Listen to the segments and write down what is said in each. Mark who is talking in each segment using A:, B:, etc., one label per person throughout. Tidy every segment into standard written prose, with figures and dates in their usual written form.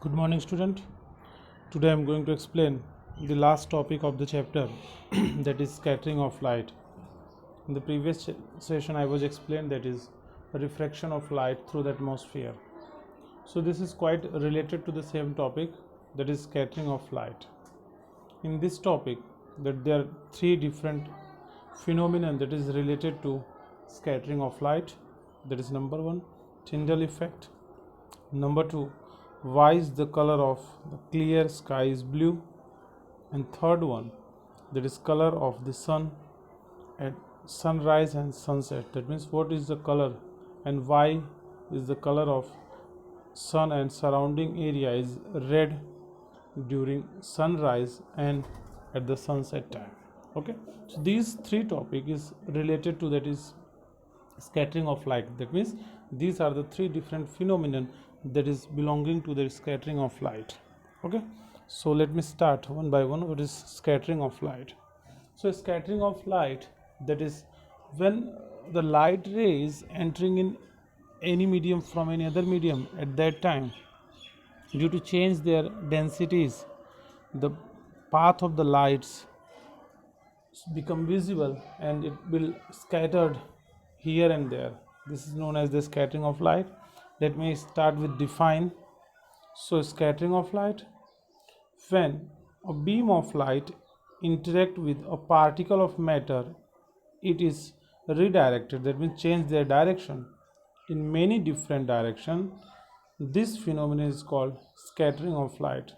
A: Good morning, student. Today I am going to explain the last topic of the chapter that is scattering of light. In the previous session I was explained that is refraction of light through the atmosphere. So this is quite related to the same topic, that is scattering of light. In this topic that there are three different phenomena that is related to scattering of light. That is number 1, Tyndall effect. Number 2, why is the color of the clear sky is blue? And third one, that is color of the sun at sunrise and sunset. That means what is the color and why is the color of sun and surrounding area is red during sunrise and at the sunset time. Okay, so these three topic is related to, that is scattering of light. That means these are the three different phenomenon that is belonging to the scattering of light. Okay, so let me start one by one. What is scattering of light? So scattering of light, that is when the light rays entering in any medium from any other medium at that time, due to change their densities, the path of the lights become visible and it will scattered here and there. This is known as the scattering of light. Let me start with define. So scattering of light, when a beam of light interact with a particle of matter, it is redirected. That means change their direction in many different direction. This phenomenon is called scattering of light.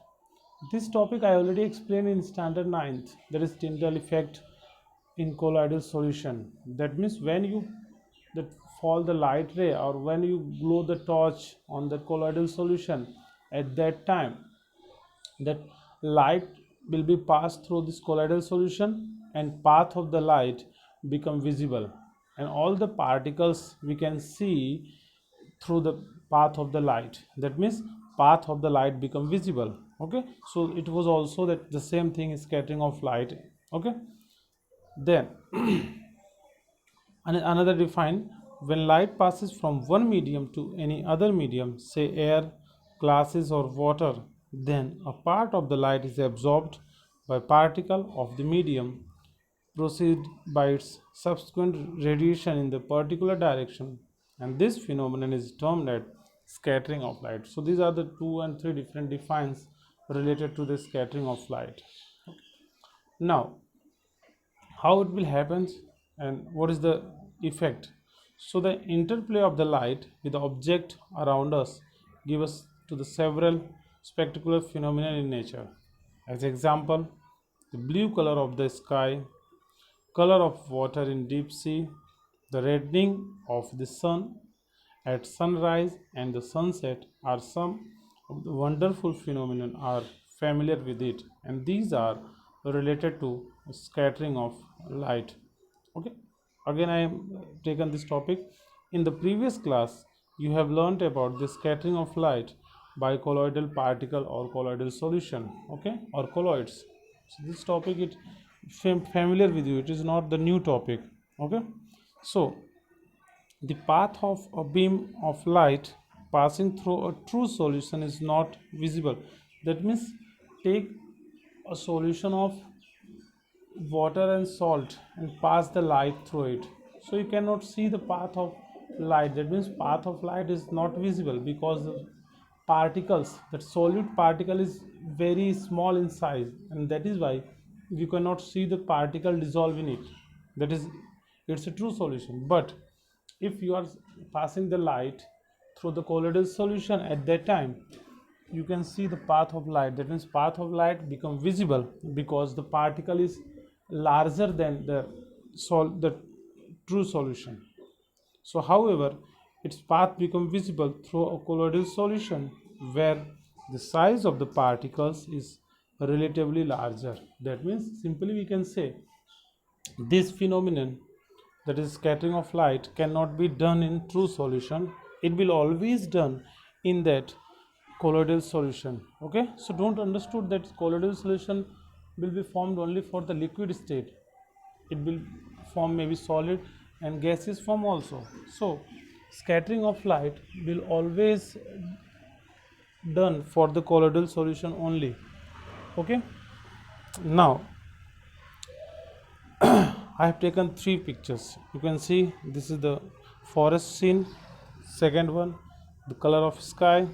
A: This topic I already explained in standard 9th, that is Tyndall effect in colloidal solution. That means when you fall the light ray or when you glow the torch on the colloidal solution, at that time that light will be passed through this colloidal solution and path of the light become visible, and all the particles we can see through the path of the light. That means path of the light become visible. Okay, so it was also that the same thing is scattering of light. Okay, then another define, when light passes from one medium to any other medium, say air, glasses or water, then a part of the light is absorbed by particle of the medium, proceed by its subsequent radiation in the particular direction, and this phenomenon is termed as scattering of light. So these are the 2 and 3 different defines related to the scattering of light. Now how it will happen and what is the effect? So the interplay of the light with the object around us give us to the several spectacular phenomena in nature. As example, the blue color of the sky, color of water in deep sea, the reddening of the sun at sunrise and the sunset are some of the wonderful phenomena are familiar with it, and these are related to scattering of light. Okay, again I am taken this topic. In the previous class you have learnt about the scattering of light by colloidal particle or colloidal solution, okay, or colloids. So this topic it familiar with you, it is not the new topic. Okay, so the path of a beam of light passing through a true solution is not visible. That means take a solution of water and salt and pass the light through it, so you cannot see the path of light. That means path of light is not visible because the particles, that solute particle is very small in size, and that is why you cannot see the particle dissolve in it. That is, it's a true solution. But if you are passing the light through the colloidal solution, at that time you can see the path of light. That means path of light become visible because the particle is larger than the true solution. So however, its path become visible through a colloidal solution where the size of the particles is relatively larger. That means simply we can say this phenomenon, that is scattering of light, cannot be done in true solution. It will always done in that colloidal solution. Okay, so don't understood that colloidal solution will be formed only for the liquid state. It will form maybe solid and gaseous form also. So scattering of light will always done for the colloidal solution only. Okay, now I have taken three pictures. You can see this is the forest scene, second one the color of sky,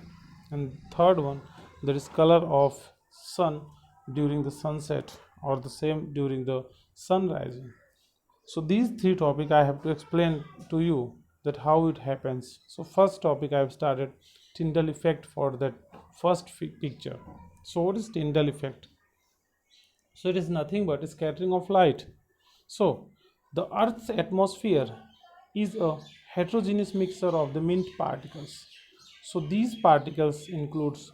A: and third one there is color of sun during the sunset, or the same during the sunrise. So these three topics I have to explain to you that how it happens. So first topic I have started Tyndall effect for that first picture. So what is Tyndall effect? So it is nothing but a scattering of light. So the Earth's atmosphere is a heterogeneous mixture of the mint particles. So these particles includes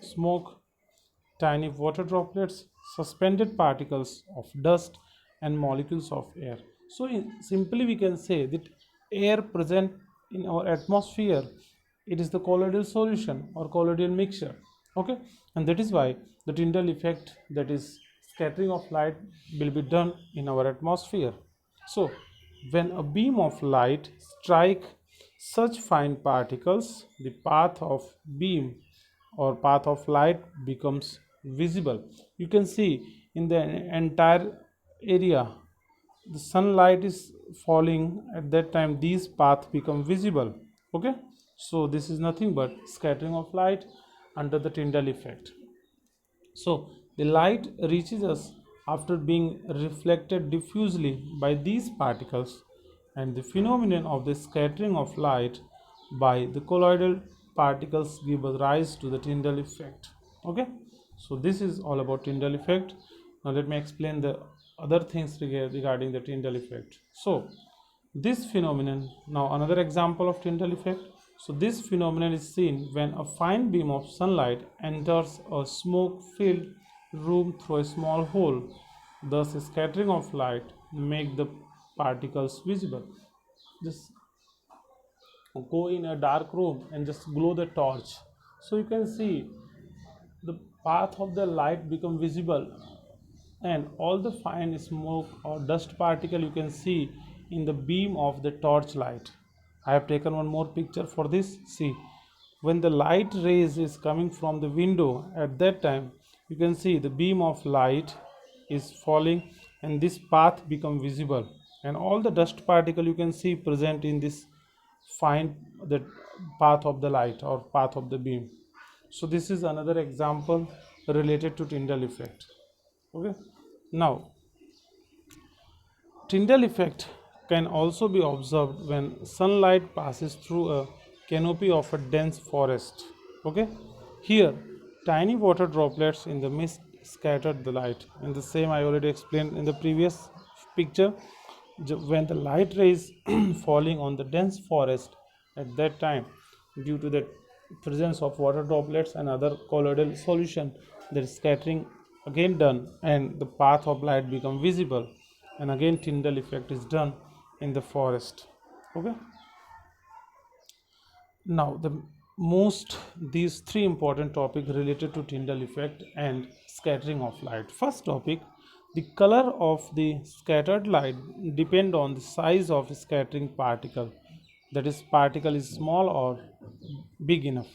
A: smoke, tiny water droplets, suspended particles of dust, and molecules of air. So simply we can say that air present in our atmosphere, it is the colloidal solution or colloidal mixture. Okay, and that is why the Tyndall effect, that is scattering of light, will be done in our atmosphere. So when a beam of light strike such fine particles, the path of beam or path of light becomes visible. You can see in the entire area the sunlight is falling. At that time these paths become visible. Okay, so this is nothing but scattering of light under the Tyndall effect. So the light reaches us after being reflected diffusely by these particles, and the phenomenon of the scattering of light by the colloidal particles give rise to the Tyndall effect. Okay, so this is all about Tyndall effect. Now let me explain the other things regarding the Tyndall effect. So this phenomenon, now another example of Tyndall effect. So this phenomenon is seen when a fine beam of sunlight enters a smoke filled room through a small hole. Thus a scattering of light make the particles visible. Just go in a dark room and just glow the torch, so you can see the path of the light become visible, and all the fine smoke or dust particle you can see in the beam of the torch light. I have taken one more picture for this. See, when the light rays is coming from the window, at that time you can see the beam of light is falling and this path become visible, and all the dust particle you can see present in this fine the path of the light or path of the beam. So this is another example related to Tyndall effect. Okay, now Tyndall effect can also be observed when sunlight passes through a canopy of a dense forest. Okay, here tiny water droplets in the mist scattered the light, and the same I already explained in the previous picture. When the light rays falling on the dense forest, at that time, due to the presence of water droplets and other colloidal solution, there is scattering again done and the path of light become visible, and again Tyndall effect is done in the forest. Okay, now the most these three important topics related to Tyndall effect and scattering of light. First topic, the color of the scattered light depend on the size of scattering particle, that is particle is small or big enough.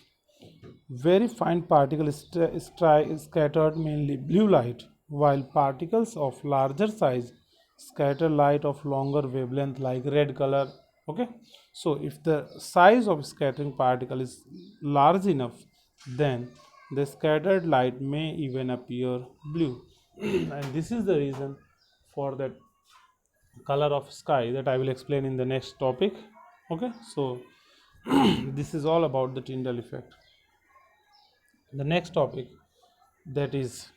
A: Very fine particles scattered mainly blue light, while particles of larger size scatter light of longer wavelength like red color. Okay, so if the size of scattering particle is large enough, then the scattered light may even appear blue. And this is the reason for that color of sky that I will explain in the next topic. Okay, so this is all about the Tyndall effect. The next topic, that is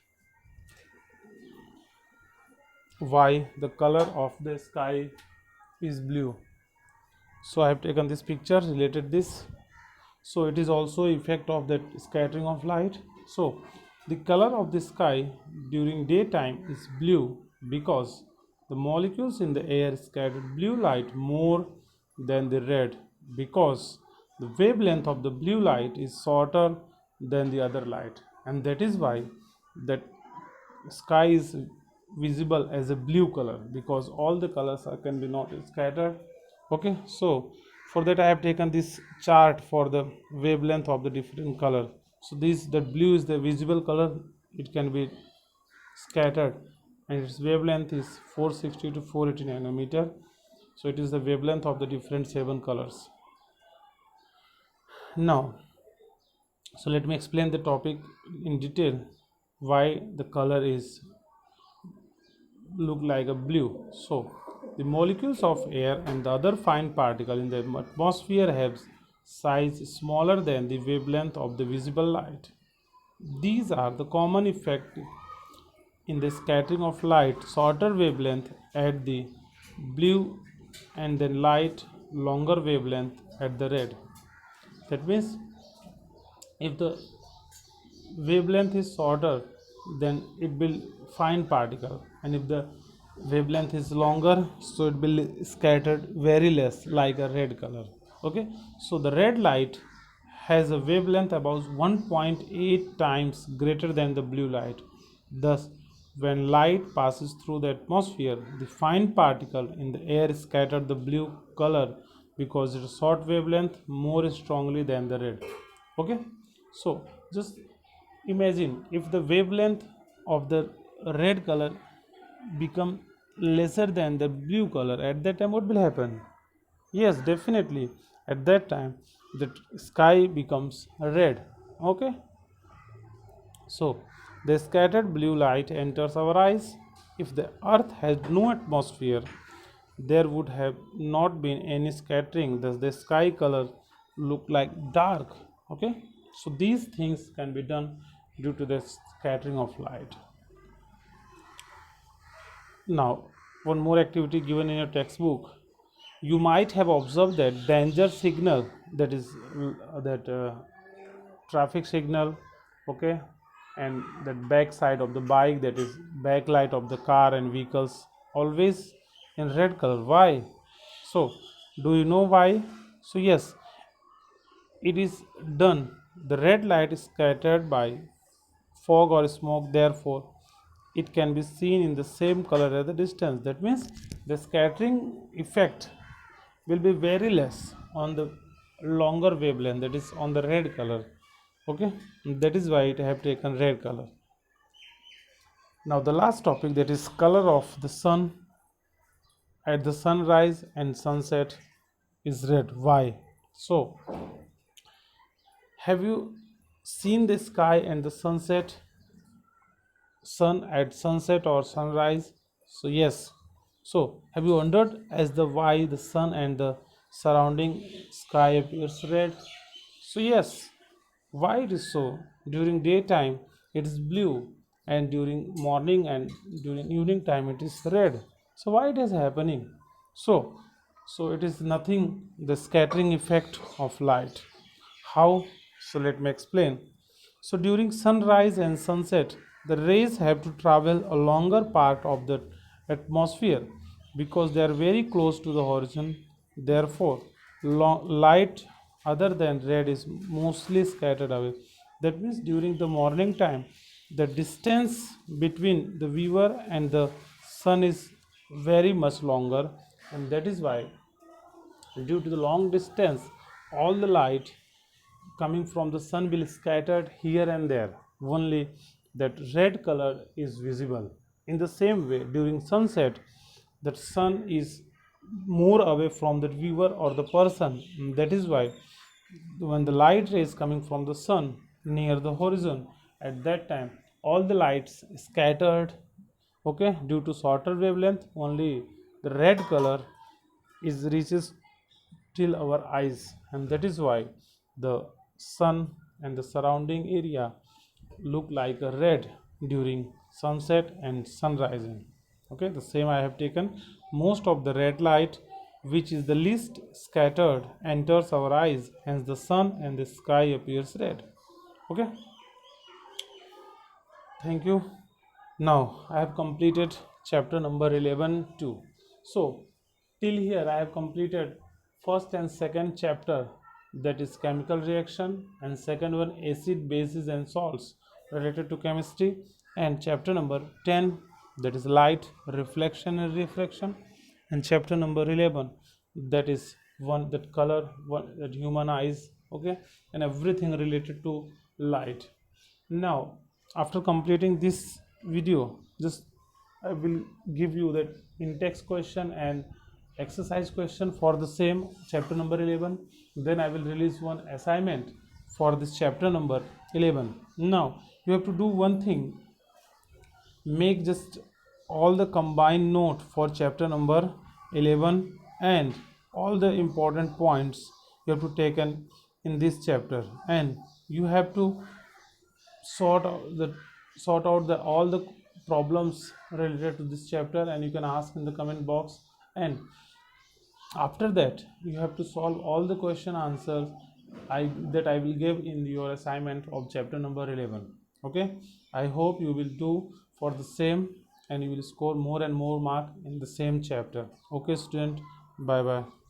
A: why the color of the sky is blue. So I have taken this picture related this. So it is also effect of that scattering of light. So the color of the sky during daytime is blue because the molecules in the air scatter blue light more than the red, because the wavelength of the blue light is shorter than the other light, and that is why that sky is visible as a blue color, because all the colors can be not scattered. Okay, so for that I have taken this chart for the wavelength of the different color. So this, that blue is the visible color, it can be scattered, and its wavelength is 460 to 480 nanometer. So it is the wavelength of the different 7 colors. Now, so let me explain the topic in detail, why the color is look like a blue. So the molecules of air and the other fine particle in the atmosphere have size smaller than the wavelength of the visible light. These are the common effect in the scattering of light. Shorter wavelength at the blue, and then light longer wavelength at the red. That means if the wavelength is shorter, then it will fine particle, and if the wavelength is longer, so it will scattered very less, like a red color. Okay, so the red light has a wavelength about 1.8 times greater than the blue light. Thus, when light passes through the atmosphere, the fine particle in the air scatter the blue color because its short wavelength more strongly than the red. Okay, so just imagine if the wavelength of the red color become lesser than the blue color, at that time what will happen? Yes, definitely, at that time the sky becomes red. Okay, so the scattered blue light enters our eyes. If the earth has no atmosphere, there would have not been any scattering, thus the sky color look like dark. Okay, so these things can be done due to the scattering of light. Now, one more activity given in your textbook. You might have observed that danger signal, that is that traffic signal, okay, and that back side of the bike, that is backlight of the car and vehicles, always in red color. Why? So do you know why? So yes, it is done. The red light is scattered by fog or smoke, therefore it can be seen in the same color at the distance. That means the scattering effect will be very less on the longer wavelength, that is on the red color. Okay, that is why it have taken red color. Now the last topic, that is color of the sun at the sunrise and sunset is red. Why? So have you seen the sky and the sun at sunset or sunrise? So yes, so have you wondered as the why the sun and the surrounding sky appears red? So yes, why it is so? During daytime it is blue, and during morning and during evening time it is red. So why it is happening? So it is nothing, the scattering effect of light. How? So let me explain. So during sunrise and sunset, the rays have to travel a longer part of the atmosphere because they are very close to the horizon. Therefore, light other than red is mostly scattered away. That means during the morning time, the distance between the viewer and the sun is very much longer, and that is why, due to the long distance, all the light coming from the sun will scattered here and there, only that red color is visible. In the same way, during sunset, the sun is more away from the viewer or the person. That is why when the light rays coming from the sun near the horizon, at that time all the lights scattered. Okay, due to shorter wavelength, only the red color is reaches till our eyes, and that is why the sun and the surrounding area look like a red during sunset and sunrising. Okay, the same I have taken. Most of the red light, which is the least scattered, enters our eyes, hence the sun and the sky appears red. Okay, thank you. Now I have completed chapter number 11 too. So till here I have completed first and second chapter, that is chemical reaction, and second one acid, bases and salts related to chemistry, and chapter number 10, that is light, reflection and refraction, and chapter number 11, that is one, that color, one, that human eyes. Okay, and everything related to light. Now, after completing this video, just I will give you that in-text question and exercise question for the same chapter number 11. Then I will release one assignment for this chapter number 11. Now, you have to do one thing: make just all the combined note for chapter number 11 and all the important points you have to take in this chapter, and you have to sort out the all the problems related to this chapter, and you can ask in the comment box. And after that you have to solve all the question answers I will give in your assignment of chapter number 11. Okay, I hope you will do for the same and you will score more and more mark in the same chapter. Okay student, bye bye.